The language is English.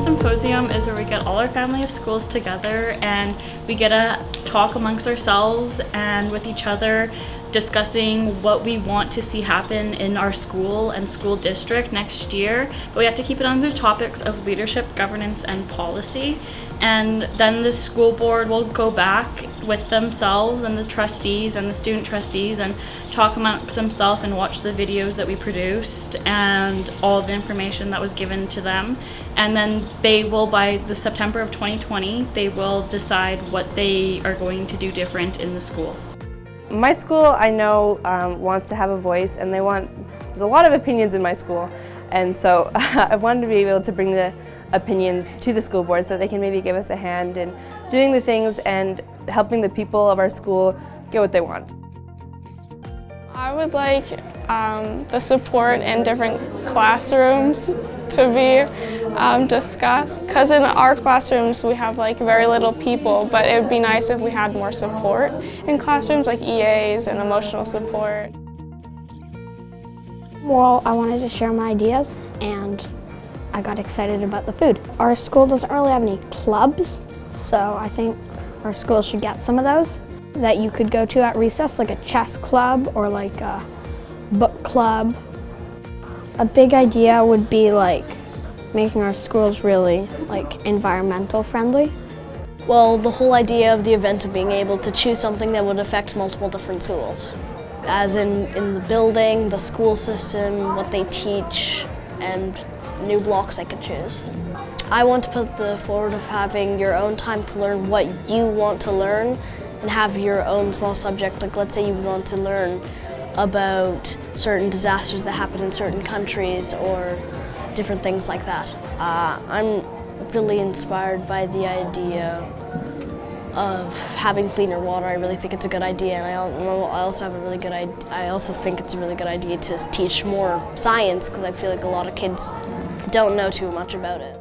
Symposium is where we get all our family of schools together and we get to talk amongst ourselves and with each other, discussing what we want to see happen in our school and school district next year. But we have to keep it under topics of leadership, governance, and policy. And then the school board will go back with themselves and the trustees and the student trustees and talk amongst themselves and watch the videos that we produced and all the information that was given to them. And then they will, by the September of 2020, they will decide what they are going to do different in the school. My school, I know, wants to have a voice, and there's a lot of opinions in my school, and so I wanted to be able to bring the opinions to the school board so that they can maybe give us a hand in doing the things and helping the people of our school get what they want. I would like the support in different classrooms to be discussed, because in our classrooms we have like very little people, but it would be nice if we had more support in classrooms, like EAs and emotional support. Well, I wanted to share my ideas and I got excited about the food. Our school doesn't really have any clubs, so I think our school should get some of those that you could go to at recess, like a chess club or like a book club. A big idea would be like making our schools really like environmental friendly. Well, the whole idea of the event of being able to choose something that would affect multiple different schools. As in the building, the school system, what they teach, and new blocks I could choose. I want to put the forward of having your own time to learn what you want to learn and have your own small subject. Like, let's say you want to learn about certain disasters that happen in certain countries or different things like that. I'm really inspired by the idea of having cleaner water. I really think it's a good idea, and I also have a really good idea. I also think it's a really good idea to teach more science, because I feel like a lot of kids don't know too much about it.